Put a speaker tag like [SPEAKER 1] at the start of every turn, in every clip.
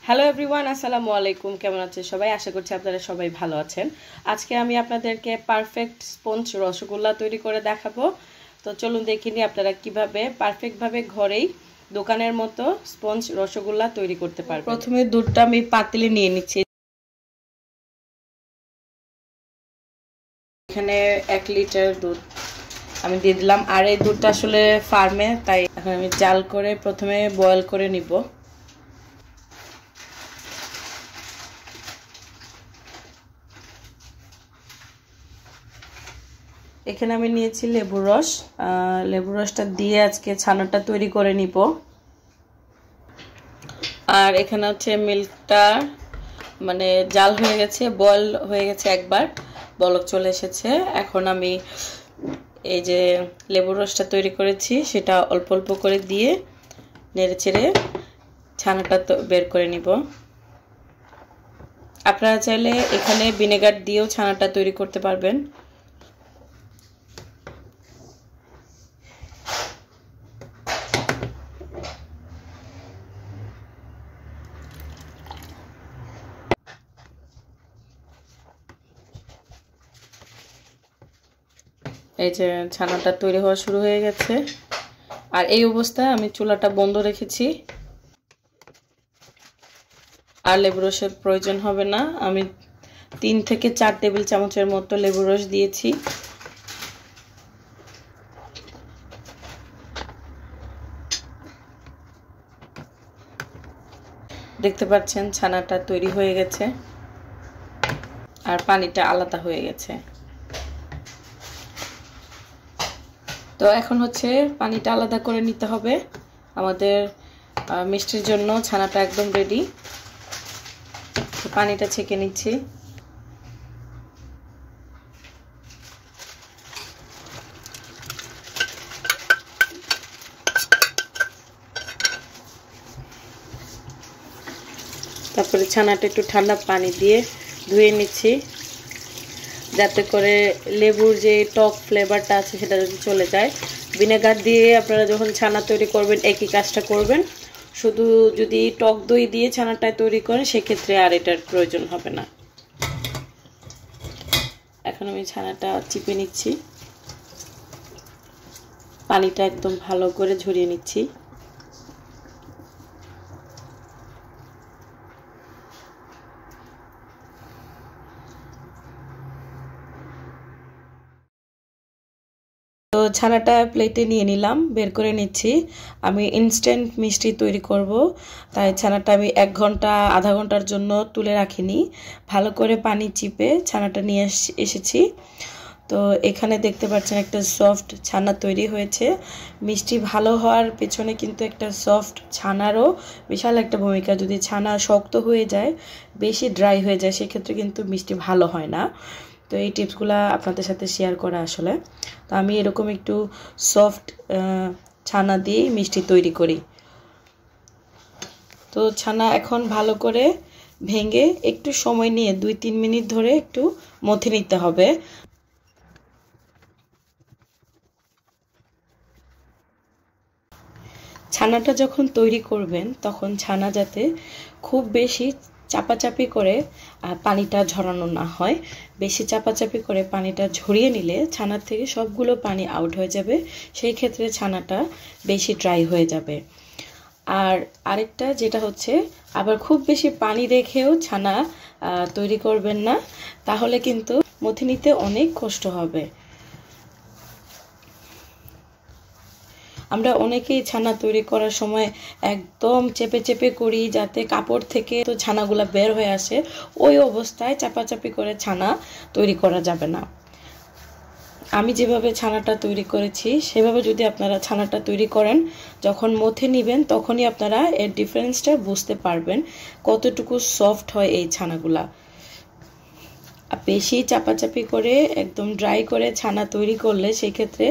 [SPEAKER 1] Hello everyone, আসসালামু আলাইকুম। কেমন আছেন সবাই? আশা করছি আপনারা সবাই ভালো আছেন। আজকে আমি আপনাদেরকে পারফেক্ট স্পঞ্জ রসগোল্লা তৈরি করে দেখাবো। তো চলুন দেখিনি আপনারা কিভাবে পারফেক্টভাবে ঘরেই দোকানের মতো স্পঞ্জ রসগোল্লা তৈরি করতে পারবেন। প্রথমে দুধটা আমি পাতিলে নিয়ে নিচ্ছি। এখানে 1 লিটার দুধ আমি দিয়ে দিলাম। আর এই দুধটা আসলে ফার্মে, তাই এখন আমি জাল করে প্রথমে বয়েল করে নিব। এখানে আমি নিয়েছি লেবুর রস। লেবুর রসটা দিয়ে আজকে ছানাটা তৈরি করে নিব। আর এখানে হচ্ছে মিল্কটা মানে জাল হয়ে গেছে, বয়েল হয়ে গেছে, একবার বলক চলে এসেছে। এখন আমি এই যে লেবুর রসটা তৈরি করেছি সেটা অল্প অল্প করে দিয়ে নেড়ে চেড়ে ছানাটা বের করে নিব। আপনারা চাইলে এখানে ভিনেগার দিয়েও ছানাটা তৈরি করতে পারবেন। এই যে ছানাটা তৈরি হওয়া শুরু হয়ে গেছে। আর এই অবস্থায় আমি চুলাটা বন্ধ রেখেছি। আর লেবু রসের প্রয়োজন হবে না। আমি 3 থেকে 4 টেবিল চামচের মতো লেবু রস দিয়েছি। দেখতে পাচ্ছেন ছানাটা তৈরি হয়ে গেছে আর পানিটা আলাদা হয়ে গেছে। তো এখন হচ্ছে পানিটা আলাদা করে নিতে হবে। আমাদের মিষ্টির জন্য ছানাটা একদম রেডি। পানিটা ছেঁকে নিচ্ছি। তারপরে ছানাটা একটু ঠান্ডা পানি দিয়ে ধুয়ে নিচ্ছি, যাতে করে লেবুর যে টক ফ্লেভারটা আছে সেটা যদি চলে যায়। ভিনেগার দিয়ে আপনারা যখন ছানা তৈরি করবেন একই কাজটা করবেন। শুধু যদি টক দই দিয়ে ছানাটা তৈরি করেন সেক্ষেত্রে আর এটার প্রয়োজন হবে না। এখন আমি ছানাটা চিপে নিচ্ছি, পানিটা একদম ভালো করে ঝরিয়ে নিচ্ছি। তো ছানাটা প্লেটে নিয়ে নিলাম, বের করে নিচ্ছি। আমি ইনস্ট্যান্ট মিষ্টি তৈরি করব, তাই ছানাটা আমি 1 ঘন্টা আধা ঘন্টার জন্য তুলে রাখিনি। ভালো করে পানি চিপে ছানাটা নিয়ে এসেছি। তো এখানে দেখতে পাচ্ছেন একটা সফট ছানা তৈরি হয়েছে। মিষ্টি ভালো হওয়ার পেছনে কিন্তু একটা সফট ছানারও বিশাল একটা ভূমিকা। যদি ছানা শক্ত হয়ে যায়, বেশি ড্রাই হয়ে যায়, সেক্ষেত্রে কিন্তু মিষ্টি ভালো হয় না। তো এই টিপসগুলো আপনাদের সাথে শেয়ার করা আসলে। তো আমি এরকম একটু সফট ছানা দিয়ে মিষ্টি তৈরি করি। তো ছানা এখন ভালো করে ভেঙে একটু সময় নিয়ে 2-3 মিনিট ধরে একটু মথে নিতে হবে। ছানাটা যখন তৈরি করবেন তখন ছানা যাতে খুব বেশি চাপাচাপি করে পানিটা ঝরানো না হয়। বেশি চাপাচাপি করে পানিটা ঝরিয়ে নিলে ছানার থেকে সবগুলো পানি আউট হয়ে যাবে, সেই ক্ষেত্রে ছানাটা বেশি ড্রাই হয়ে যাবে। আর আরেকটা যেটা হচ্ছে, আবার খুব বেশি পানি রেখেও ছানা তৈরি করবেন না, তাহলে কিন্তু মথে নিতে অনেক কষ্ট হবে। আমরা অনেকেই ছানা তৈরি করার সময় একদম চেপে চেপে করি যাতে কাপড় থেকে তো ছানাগুলা বের হয়ে আসে। ওই অবস্থায় চাপাচাপি করে ছানা তৈরি করা যাবে না। আমি যেভাবে ছানাটা তৈরি করেছি সেভাবে যদি আপনারা ছানাটা তৈরি করেন, যখন মথে নেবেন তখনই আপনারা এর ডিফারেন্সটা বুঝতে পারবেন কতটুকু সফট হয় এই ছানাগুলা। বেশি চাপাচাপি করে একদম ড্রাই করে ছানা তৈরি করলে সেই ক্ষেত্রে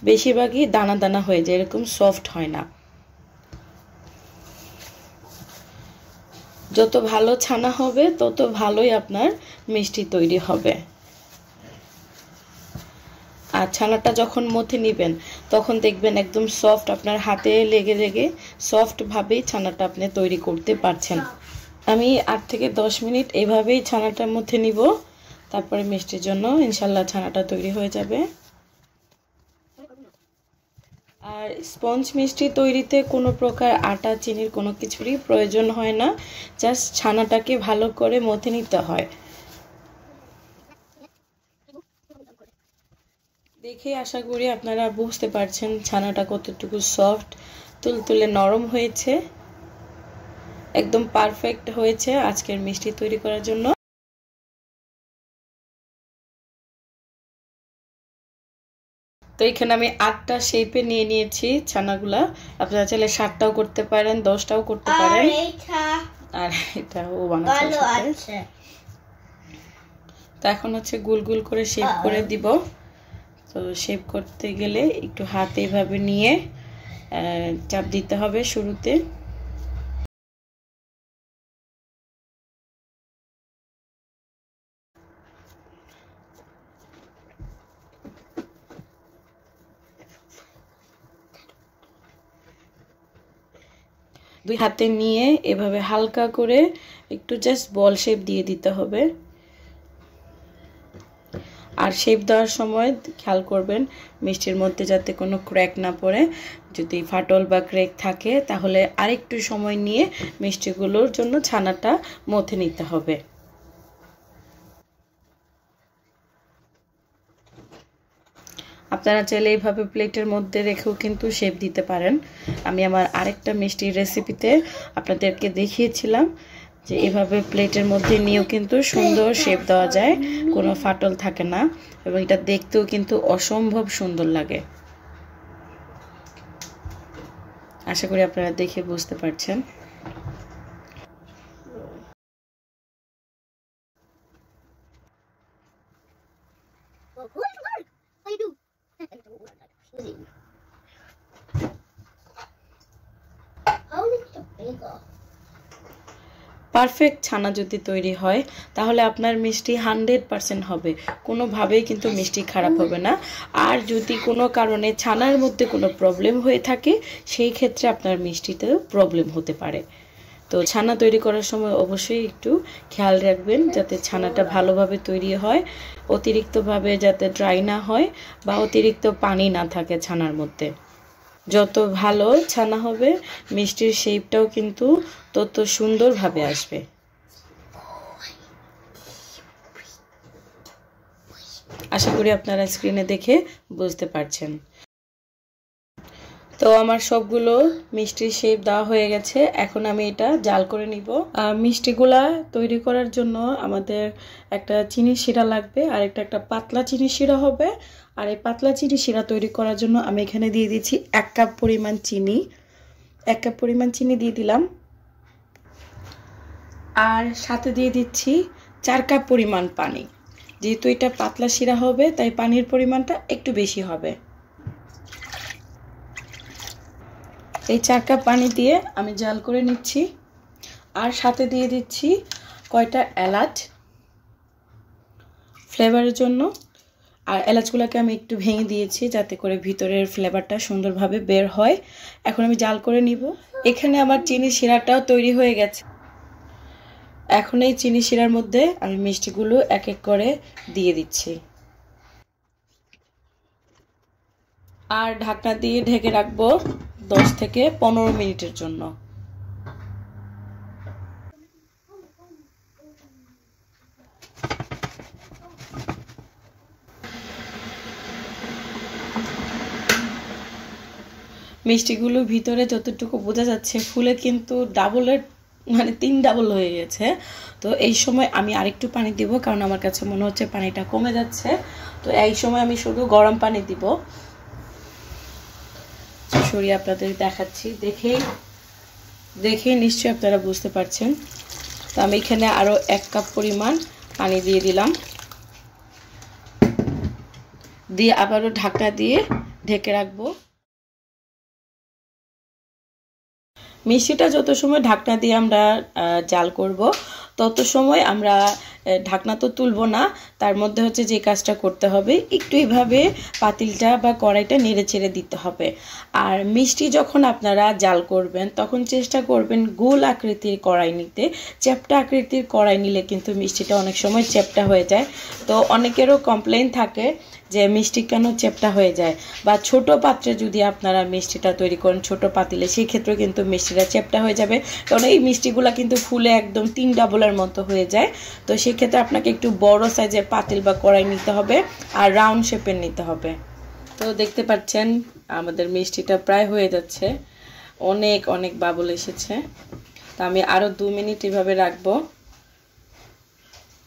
[SPEAKER 1] বেশিরভাগই দানা দানা হয়ে যায়, এরকম সফট হয় না। যত ভালো ছানা হবে তত ভালোই আপনার মিষ্টি তৈরি হবে। আর ছানাটা যখন মথে নেবেন তখন দেখবেন একদম সফট, আপনার হাতে লেগে লেগে সফটভাবেই ছানাটা আপনি তৈরি করতে পারছেন। আমি 8 থেকে 10 মিনিট এভাবেই ছানাটার মধ্যে নিব, তারপরে মিষ্টির জন্য ইনশাল্লাহ ছানাটা তৈরি হয়ে যাবে। আর স্পঞ্জ মিষ্টি তৈরিতে কোনো প্রকার আটা চিনির কোনো কিছুরই প্রয়োজন হয় না, জাস্ট ছানাটাকে ভালো করে মথে নিতে হয়। দেখে আশা করি আপনারা বুঝতে পারছেন ছানাটা কতটুকু সফট, তুলতুলে নরম হয়েছে, একদম পারফেক্ট হয়েছে আজকের মিষ্টি তৈরি করার জন্য। তো এখানে আমি 8টা শেপে নিয়ে নিয়েছি ছানাগুলা, আপনারা চাইলে 7টাও করতে পারেন, 10টাও করতে পারেন। আর এটা ও বানাচ্ছে। তো এখন হচ্ছে গোল গোল করে শেপ করে দিব। তো শেপ করতে গেলে একটু হাতে এভাবে নিয়ে চাপ দিতে হবে শুরুতে। দুই হাতে নিয়ে এভাবে হালকা করে একটু জাস্ট বল শেপ দিয়ে দিতে হবে। আর শেপ দেওয়ার সময় খেয়াল করবেন মিষ্টির মধ্যে যাতে কোনো ক্র্যাক না পড়ে, যদি ফাটল বা ক্র্যাক থাকে তাহলে আরেকটু সময় নিয়ে মিষ্টিগুলোর জন্য ছানাটা মথে নিতে হবে। আপনারা চাইলে এইভাবে প্লেটের মধ্যে রেখেও কিন্তু শেপ দিতে পারেন। আমি আমার আরেকটা মিষ্টির রেসিপিতে আপনাদেরকে দেখিয়েছিলাম যে এভাবে প্লেটের মধ্যে নিয়েও কিন্তু সুন্দর শেপ দেওয়া যায়, কোনো ফাটল থাকে না এবং এটা দেখতেও কিন্তু অসম্ভব সুন্দর লাগে। আশা করি আপনারা দেখে বুঝতে পারছেন। পারফেক্ট ছানা যদি তৈরি হয় তাহলে আপনার মিষ্টি 100% হবে, কোনোভাবেই কিন্তু মিষ্টি খারাপ হবে না। আর যদি কোনো কারণে ছানার মধ্যে কোনো প্রবলেম হয়ে থাকে সেই ক্ষেত্রে আপনার মিষ্টিতেও প্রবলেম হতে পারে। তো ছানা তৈরি করার সময় অবশ্যই একটু খেয়াল রাখবেন যাতে ছানাটা ভালোভাবে তৈরি হয়, অতিরিক্তভাবে যাতে ড্রাই না হয় বা অতিরিক্ত পানি না থাকে ছানার মধ্যে। যত ভালো ছানা হবে মিষ্টির শেপটাও কিন্তু তত সুন্দরভাবে আসবে। আশা করি আপনারা স্ক্রিনে দেখে বুঝতে পারছেন। তো আমার সবগুলো মিষ্টির শেপ দেওয়া হয়ে গেছে, এখন আমি এটা জাল করে নিব। মিষ্টিগুলা তৈরি করার জন্য আমাদের একটা চিনি শিরা লাগবে, আর একটা পাতলা চিনি শিরা হবে। আর এই পাতলা চিনি শিরা তৈরি করার জন্য আমি এখানে দিয়ে দিচ্ছি 1 কাপ পরিমাণ চিনি। 1 কাপ পরিমাণ চিনি দিয়ে দিলাম, আর সাথে দিয়ে দিচ্ছি 4 কাপ পরিমাণ পানি। যেহেতু এটা পাতলা শিরা হবে তাই পানির পরিমাণটা একটু বেশি হবে। এই 4 কাপ পানি দিয়ে আমি জাল করে নিচ্ছি। আর সাথে দিয়ে দিচ্ছি কয়টা এলাচ ফ্লেভারের জন্য। আর এলাচগুলোকে আমি একটু ভেঙে দিয়েছি যাতে করে ভিতরের ফ্লেভারটা সুন্দরভাবে বের হয়। এখন আমি জাল করে নিব। এখানে আমার চিনি শিরাটাও তৈরি হয়ে গেছে। এখন এই চিনি শিরার মধ্যে আমি মিষ্টিগুলো এক এক করে দিয়ে দিচ্ছি আর ঢাকনা দিয়ে ঢেকে রাখবো 10 থেকে 15 মিনিটের জন্য। মিষ্টিগুলো ভিতরে যতটুকু বোঝা যাচ্ছে ফুলে কিন্তু ডাবলের মানে 3 ডাবল হয়ে গেছে। তো এই সময় আমি আরেকটু পানি দিব, কারণ আমার কাছে মনে হচ্ছে পানিটা কমে যাচ্ছে। তো এই সময় আমি শুধু গরম পানি দিব। সরিয়ে আপনাদের দেখাচ্ছি, দেখে নিশ্চয়ই আপনারা বুঝতে পারছেন। তো আমি এখানে আরো 1 কাপ পরিমাণ পানি দিয়ে দিলাম, দিয়ে আবারও ঢাকনা দিয়ে ঢেকে রাখবো। মিষ্টিটা যত সময় ঢাকনা দিয়ে আমরা জাল করব তত সময় আমরা ঢাকনা তো তুলব না, তার মধ্যে হচ্ছে যে কাজটা করতে হবে একটু এইভাবে পাতিলটা বা কড়াইটা নেড়ে চেড়ে দিতে হবে। আর মিষ্টি যখন আপনারা জাল করবেন তখন চেষ্টা করবেন গোল আকৃতির কড়াই নিতে। চ্যাপ্টা আকৃতির কড়াই নিলে কিন্তু মিষ্টিটা অনেক সময় চ্যাপ্টা হয়ে যায়। তো অনেকেরও কমপ্লেইন থাকে যে মিষ্টি কেন চ্যাপ্টা হয়ে যায়, বা ছোট পাত্রে যদি আপনারা মিষ্টিটা তৈরি করেন ছোট পাতিলে, সেই ক্ষেত্রে কিন্তু মিষ্টিটা চ্যাপ্টা হয়ে যাবে, কারণ এই মিষ্টিগুলো কিন্তু ফুলে একদম 3 ডাবলের মতো হয়ে যায়। তো সেই ক্ষেত্রে আপনাকে একটু বড় সাইজের পাতিল বা কড়াই নিতে হবে আর রাউন্ড শেপের নিতে হবে। তো দেখতে পাচ্ছেন আমাদের মিষ্টিটা প্রায় হয়ে যাচ্ছে, অনেক অনেক বাবল এসেছে। তো আমি আরো 2 মিনিট এভাবে রাখবো,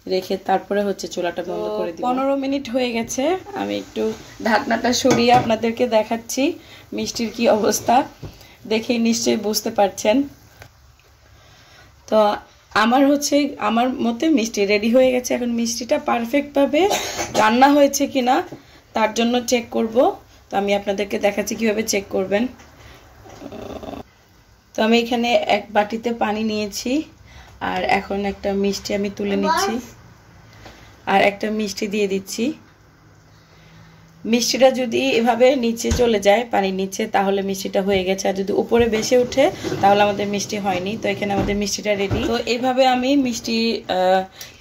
[SPEAKER 1] রেখে তারপরে হচ্ছে চুলাটা বন্ধ করে দিব। 15 মিনিট হয়ে গেছে, আমি একটু ঢাকনাটা সরিয়ে আপনাদেরকে দেখাচ্ছি মিষ্টির কি অবস্থা, দেখে নিশ্চয়ই বুঝতে পারছেন। তো আমার মতে মিষ্টি রেডি হয়ে গেছে। এখন মিষ্টিটা পারফেক্টভাবে রান্না হয়েছে কিনা তার জন্য চেক করব। তো আমি আপনাদেরকে দেখাচ্ছি কিভাবে চেক করবেন। তো আমি এখানে এক বাটিতে পানি নিয়েছি, আর এখন একটা মিষ্টি আমি তুলে নিচ্ছি আর একটা মিষ্টি দিয়ে দিচ্ছি। মিষ্টিটা যদি এভাবে নিচে চলে যায় পানির নিচে তাহলে মিষ্টিটা হয়ে গেছে, আর যদি উপরে ভেসে ওঠে তাহলে আমাদের মিষ্টি হয়নি। তো এখানে আমাদের মিষ্টিটা রেডি। তো এইভাবে আমি মিষ্টি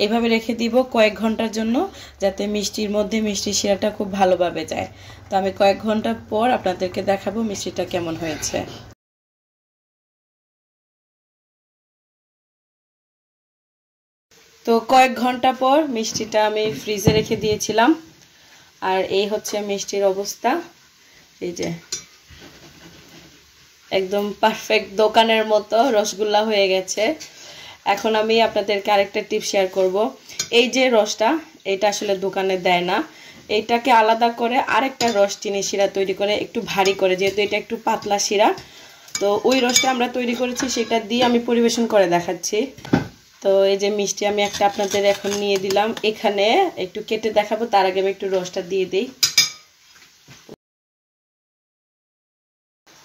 [SPEAKER 1] এভাবে রেখে দিব কয়েক ঘন্টার জন্য, যাতে মিষ্টির মধ্যে মিষ্টি শিরাটা খুব ভালোভাবে যায়। তো আমি কয়েক ঘন্টা পর আপনাদেরকে দেখাবো মিষ্টিটা কেমন হয়েছে। তো কয়েক ঘন্টা পর মিষ্টিটা আমি ফ্রিজে রেখে দিয়েছিলাম, আর এই হচ্ছে মিষ্টির অবস্থা। এই যে একদম পারফেক্ট দোকানের মতো রসগোল্লা হয়ে গেছে। এখন আমি আপনাদেরকে আরেকটা টিপ শেয়ার করব। এই যে রসটা, এটা আসলে দোকানে দেয় না, এইটাকে আলাদা করে আরেকটা রস চিনি শিরা তৈরি করে একটু ভারী করে, যেহেতু এটা একটু পাতলা শিরা। তো ওই রসটা আমরা তৈরি করেছি, সেটা দিয়ে আমি পরিবেশন করে দেখাচ্ছি। তো এই যে মিষ্টি আমি একটা আপনাদের এখন নিয়ে দিলাম, এখানে একটু কেটে দেখাবো, তার আগে আমি একটু রসটা দিয়ে দিই।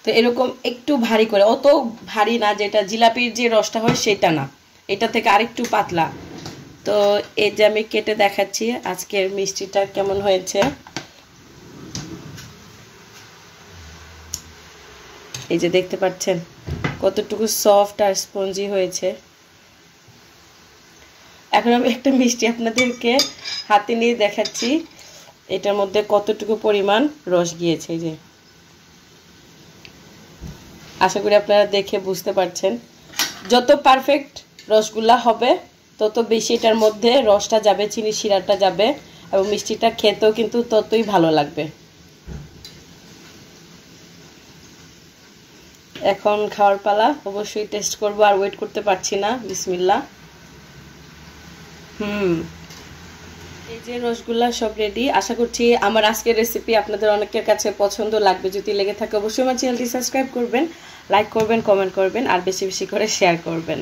[SPEAKER 1] তো এরকম একটু ভারী করে, অত ভারী না, যেটা জিলাপির যে রসটা হয় সেটা না, এটা থেকে আরেকটু পাতলা। তো এই যে আমি কেটে দেখাচ্ছি আজকের মিষ্টিটা কেমন হয়েছে। এই যে দেখতে পাচ্ছেন কতটুকু সফট আর স্পঞ্জি হয়েছে। এখন আমি একটা মিষ্টি আপনাদেরকে হাতে নিয়ে দেখাচ্ছি এটার মধ্যে কতটুকু পরিমাণ রস গিয়েছে। এই যে আশা করি আপনারা দেখে বুঝতে পারছেন, যত পারফেক্ট রসগোল্লা হবে তত বেশি এটার মধ্যে রসটা যাবে, চিনি শিরাটা যাবে, এবং মিষ্টিটা খেতেও কিন্তু ততই ভালো লাগবে। এখন খাওয়ার পালা, অবশ্যই টেস্ট করব, আর ওয়েট করতে পারছি না। বিসমিল্লাহ। এই যে রসগোল্লা সব রেডি। আশা করছি আমার আজকের রেসিপি আপনাদের অনেকের কাছে পছন্দ লাগবে। যদি লেগে থাকে অবশ্যই আমার চ্যানেলটি সাবস্ক্রাইব করবেন, লাইক করবেন, কমেন্ট করবেন, আর বেশি বেশি করে শেয়ার করবেন।